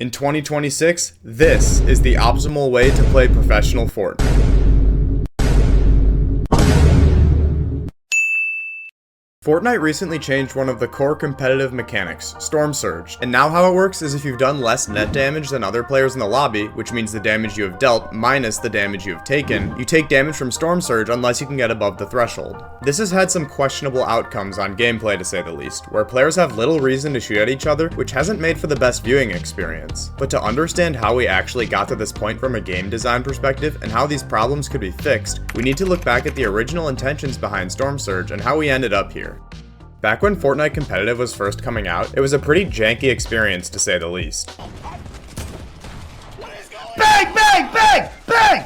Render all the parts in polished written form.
In 2026, this is the optimal way to play professional Fortnite. Fortnite recently changed one of the core competitive mechanics, Storm Surge, and now how it works is if you've done less net damage than other players in the lobby, which means the damage you have dealt minus the damage you have taken, you take damage from Storm Surge unless you can get above the threshold. This has had some questionable outcomes on gameplay to say the least, where players have little reason to shoot at each other, which hasn't made for the best viewing experience. But to understand how we actually got to this point from a game design perspective and how these problems could be fixed, we need to look back at the original intentions behind Storm Surge and how we ended up here. Back when Fortnite Competitive was first coming out, it was a pretty janky experience to say the least. Bang! Bang! Bang! Bang!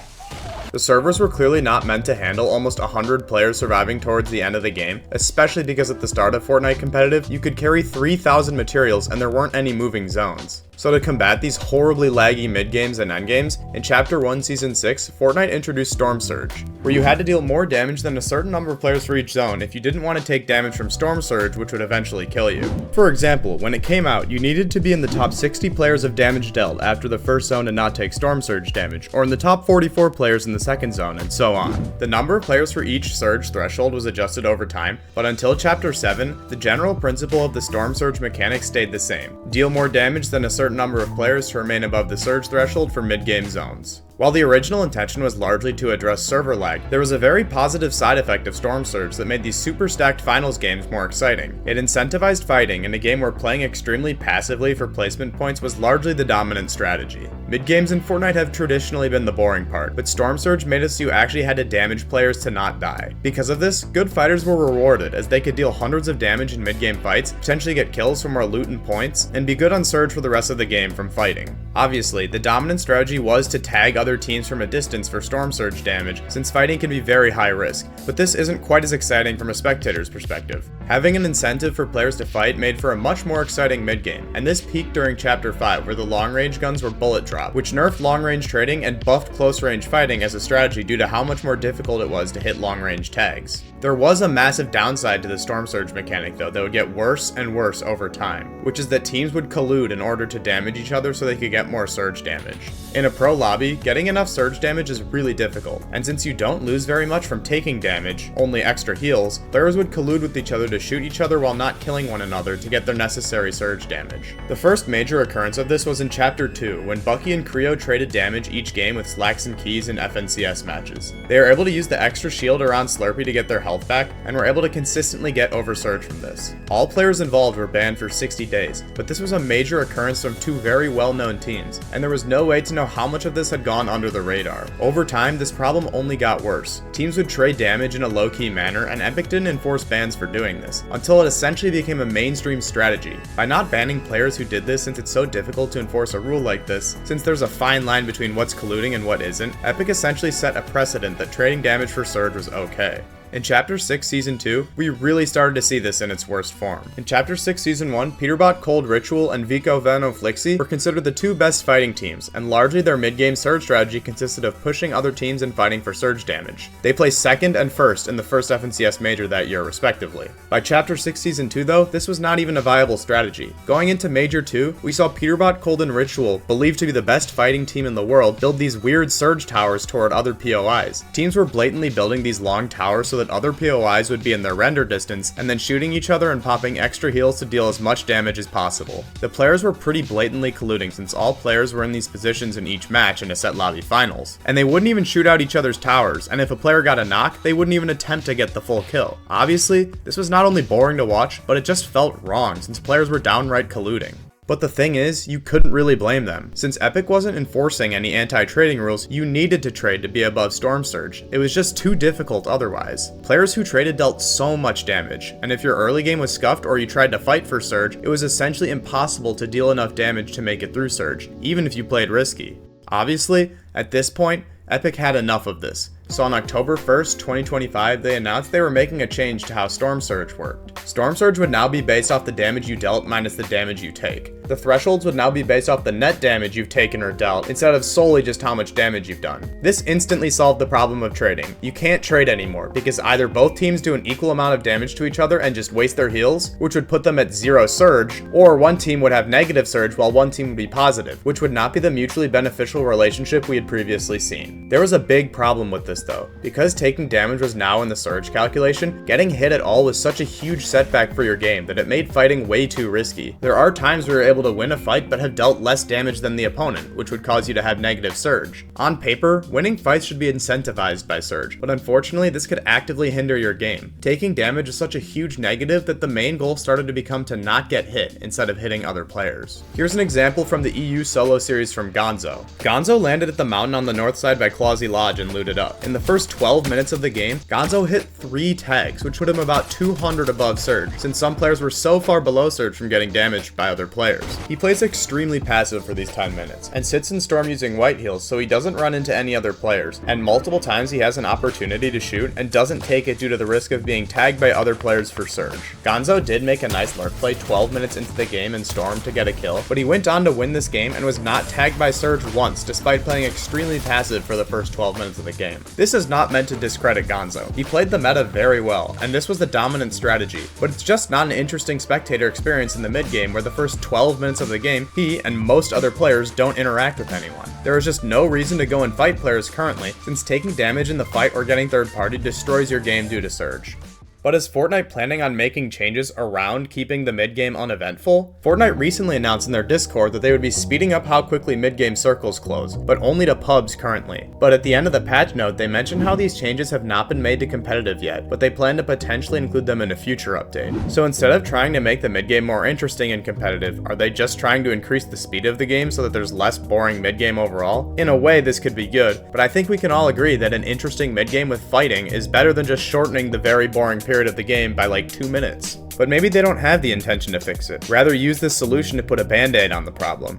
The servers were clearly not meant to handle almost 100 players surviving towards the end of the game, especially because at the start of Fortnite Competitive, you could carry 3,000 materials and there weren't any moving zones. So to combat these horribly laggy mid-games and endgames, in Chapter 1 Season 6, Fortnite introduced Storm Surge, where you had to deal more damage than a certain number of players for each zone if you didn't want to take damage from Storm Surge, which would eventually kill you. For example, when it came out, you needed to be in the top 60 players of damage dealt after the first zone and not take Storm Surge damage, or in the top 44 players in the second zone, and so on. The number of players for each Surge threshold was adjusted over time, but until Chapter 7, the general principle of the Storm Surge mechanic stayed the same. Deal more damage than a certain number of players to remain above the surge threshold for mid-game zones. While the original intention was largely to address server lag, there was a very positive side effect of Storm Surge that made these super stacked finals games more exciting. It incentivized fighting in a game where playing extremely passively for placement points was largely the dominant strategy. Mid-games in Fortnite have traditionally been the boring part, but Storm Surge made it so you actually had to damage players to not die. Because of this, good fighters were rewarded as they could deal hundreds of damage in mid-game fights, potentially get kills from more loot and points, and be good on Surge for the rest of the game from fighting. Obviously, the dominant strategy was to tag other teams from a distance for Storm Surge damage, since fighting can be very high risk, but this isn't quite as exciting from a spectator's perspective. Having an incentive for players to fight made for a much more exciting mid-game, and this peaked during Chapter 5 where the long-range guns were bullet drop, which nerfed long-range trading and buffed close-range fighting as a strategy due to how much more difficult it was to hit long-range tags. There was a massive downside to the Storm Surge mechanic though that would get worse and worse over time, which is that teams would collude in order to damage each other so they could get more surge damage. In a pro lobby, getting enough surge damage is really difficult, and since you don't lose very much from taking damage, only extra heals, players would collude with each other to shoot each other while not killing one another to get their necessary surge damage. The first major occurrence of this was in Chapter 2, when Bucky and Creo traded damage each game with Slacks and Keys in FNCS matches. They were able to use the extra shield around Slurpee to get their health back, and were able to consistently get over surge from this. All players involved were banned for 60 days, but this was a major occurrence from two very well-known teams, and there was no way to know how much of this had gone under the radar. Over time, this problem only got worse. Teams would trade damage in a low-key manner, and Epic didn't enforce bans for doing this, until it essentially became a mainstream strategy. By not banning players who did this, since it's so difficult to enforce a rule like this, since there's a fine line between what's colluding and what isn't, Epic essentially set a precedent that trading damage for surge was okay. In Chapter 6 Season 2, we really started to see this in its worst form. In Chapter 6 Season 1, Peterbot, Cold Ritual, and Vico Veno Flixie were considered the two best fighting teams, and largely their mid-game surge strategy consisted of pushing other teams and fighting for surge damage. They placed second and first in the first FNCS Major that year, respectively. By Chapter 6 Season 2 though, this was not even a viable strategy. Going into Major 2, we saw Peterbot, Cold, and Ritual, believed to be the best fighting team in the world, build these weird surge towers toward other POIs. Teams were blatantly building these long towers so that other POIs would be in their render distance, and then shooting each other and popping extra heals to deal as much damage as possible. The players were pretty blatantly colluding since all players were in these positions in each match in a set lobby finals. And they wouldn't even shoot out each other's towers, and if a player got a knock, they wouldn't even attempt to get the full kill. Obviously, this was not only boring to watch, but it just felt wrong since players were downright colluding. But the thing is, you couldn't really blame them. Since Epic wasn't enforcing any anti-trading rules, you needed to trade to be above Storm Surge. It was just too difficult otherwise. Players who traded dealt so much damage, and if your early game was scuffed or you tried to fight for Surge, it was essentially impossible to deal enough damage to make it through Surge, even if you played risky. Obviously, at this point, Epic had enough of this, So on October 1st, 2025, they announced they were making a change to how Storm Surge worked. Storm Surge would now be based off the damage you dealt minus the damage you take. The thresholds would now be based off the net damage you've taken or dealt, instead of solely just how much damage you've done. This instantly solved the problem of trading. You can't trade anymore, because either both teams do an equal amount of damage to each other and just waste their heals, which would put them at 0 surge, or one team would have negative surge while one team would be positive, which would not be the mutually beneficial relationship we had previously seen. There was a big problem with this though. Because taking damage was now in the surge calculation, getting hit at all was such a huge setback for your game that it made fighting way too risky. There are times where you're able to win a fight but have dealt less damage than the opponent, which would cause you to have negative surge. On paper, winning fights should be incentivized by surge, but unfortunately this could actively hinder your game. Taking damage is such a huge negative that the main goal started to become to not get hit instead of hitting other players. Here's an example from the EU solo series from Gonzo. Gonzo landed at the mountain on the north side by Clawsy Lodge and looted up. In the first 12 minutes of the game, Gonzo hit 3 tags, which put him about 200 above surge, since some players were so far below surge from getting damaged by other players. He plays extremely passive for these 10 minutes, and sits in Storm using white heals so he doesn't run into any other players, and multiple times he has an opportunity to shoot and doesn't take it due to the risk of being tagged by other players for surge. Gonzo did make a nice lurk play 12 minutes into the game in Storm to get a kill, but he went on to win this game and was not tagged by surge once despite playing extremely passive for the first 12 minutes of the game. This is not meant to discredit Gonzo. He played the meta very well, and this was the dominant strategy, but it's just not an interesting spectator experience in the mid game where the first 12 minutes of the game, he and most other players don't interact with anyone. There is just no reason to go and fight players currently, since taking damage in the fight or getting third party destroys your game due to surge. But is Fortnite planning on making changes around keeping the mid-game uneventful? Fortnite recently announced in their Discord that they would be speeding up how quickly mid-game circles close, but only to pubs currently. But at the end of the patch note, they mentioned how these changes have not been made to competitive yet, but they plan to potentially include them in a future update. So instead of trying to make the mid-game more interesting and competitive, are they just trying to increase the speed of the game so that there's less boring mid-game overall? In a way, this could be good, but I think we can all agree that an interesting mid-game with fighting is better than just shortening the very boring period of the game by like 2 minutes. But maybe they don't have the intention to fix it, rather use this solution to put a band-aid on the problem.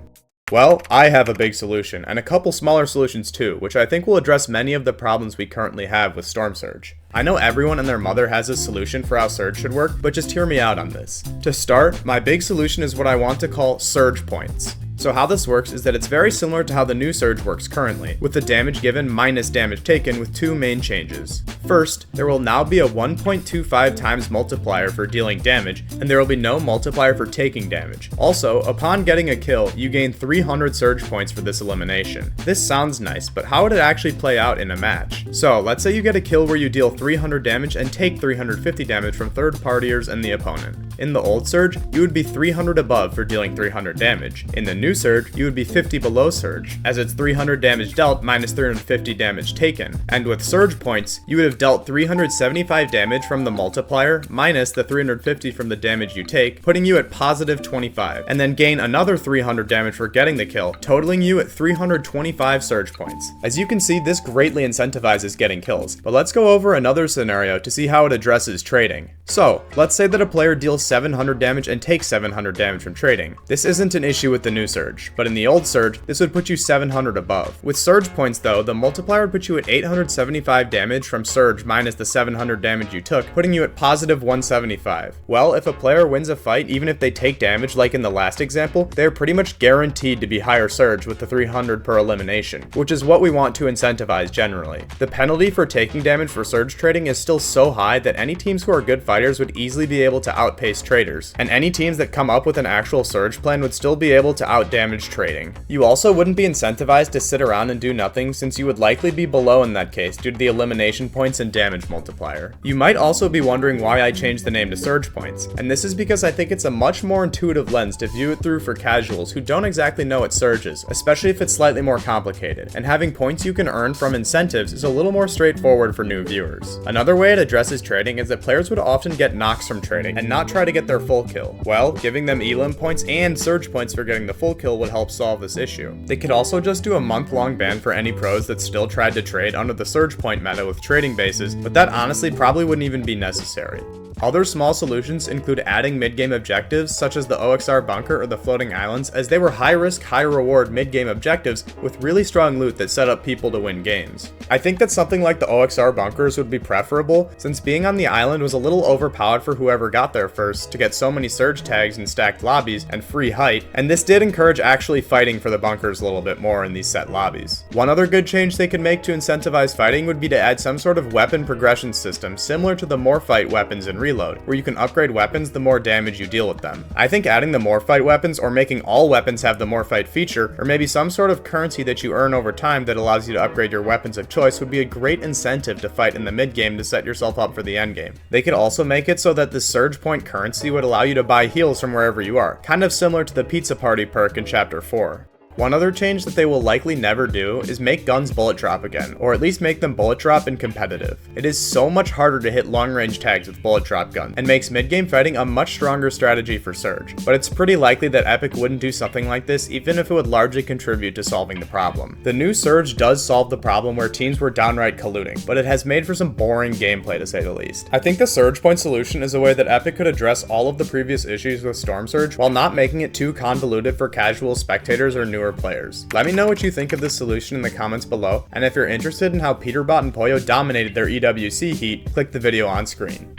Well, I have a big solution, and a couple smaller solutions too, which I think will address many of the problems we currently have with Storm Surge. I know everyone and their mother has a solution for how Surge should work, but just hear me out on this. To start, my big solution is what I want to call Surge Points. So how this works is that it's very similar to how the new Surge works currently, with the damage given minus damage taken with 2 main changes. First, there will now be a 1.25 times multiplier for dealing damage, and there will be no multiplier for taking damage. Also, upon getting a kill, you gain 300 Surge points for this elimination. This sounds nice, but how would it actually play out in a match? So, let's say you get a kill where you deal 300 damage and take 350 damage from third partiers and the opponent. In the old Surge, you would be 300 above for dealing 300 damage. In the new Surge, you would be 50 below Surge, as it's 300 damage dealt minus 350 damage taken. And with Surge points, you would have dealt 375 damage from the multiplier minus the 350 from the damage you take, putting you at positive 25, and then gain another 300 damage for getting the kill, totaling you at 325 Surge points. As you can see, this greatly incentivizes getting kills, but let's go over another scenario to see how it addresses trading. So, let's say that a player deals 700 damage and takes 700 damage from trading. This isn't an issue with the new Surge, but in the old Surge, this would put you 700 above. With Surge points though, the multiplier would put you at 875 damage from Surge minus the 700 damage you took, putting you at positive 175. Well, if a player wins a fight, even if they take damage like in the last example, they're pretty much guaranteed to be higher Surge with the 300 per elimination, which is what we want to incentivize generally. The penalty for taking damage for Surge trading is still so high that any teams who are good fighters would easily be able to outpace traders, and any teams that come up with an actual Surge plan would still be able to outdamage trading. You also wouldn't be incentivized to sit around and do nothing, since you would likely be below in that case due to the elimination points and damage multiplier. You might also be wondering why I changed the name to Surge Points, and this is because I think it's a much more intuitive lens to view it through for casuals who don't exactly know what Surge is, especially if it's slightly more complicated, and having points you can earn from incentives is a little more straightforward for new viewers. Another way it addresses trading is that players would often get knocks from trading and not try to get their full kill. Well, giving them elim points and Surge points for getting the full kill would help solve this issue. They could also just do a month-long ban for any pros that still tried to trade under the Surge point meta with trading bases, but that honestly probably wouldn't even be necessary. Other small solutions include adding mid-game objectives such as the OXR bunker or the floating islands, as they were high-risk, high-reward mid-game objectives with really strong loot that set up people to win games. I think that something like the OXR bunkers would be preferable, since being on the island was a little overpowered for whoever got there first to get so many surge tags and stacked lobbies and free height, and this did encourage actually fighting for the bunkers a little bit more in these set lobbies. One other good change they could make to incentivize fighting would be to add some sort of weapon progression system similar to the Morphite weapons in Reload, where you can upgrade weapons the more damage you deal with them. I think adding the Morphite weapons, or making all weapons have the Morphite feature, or maybe some sort of currency that you earn over time that allows you to upgrade your weapons of choice, would be a great incentive to fight in the mid game to set yourself up for the end game. They could also make it so that the surge point currency would allow you to buy heals from wherever you are, kind of similar to the pizza party perk in chapter 4. One other change that they will likely never do is make guns bullet drop again, or at least make them bullet drop in competitive. It is so much harder to hit long range tags with bullet drop guns, and makes mid-game fighting a much stronger strategy for Surge, but it's pretty likely that Epic wouldn't do something like this even if it would largely contribute to solving the problem. The new Surge does solve the problem where teams were downright colluding, but it has made for some boring gameplay to say the least. I think the Surge point solution is a way that Epic could address all of the previous issues with Storm Surge while not making it too convoluted for casual spectators or newer players. Let me know what you think of this solution in the comments below, and if you're interested in how Peterbot and Poyo dominated their EWC heat, click the video on screen.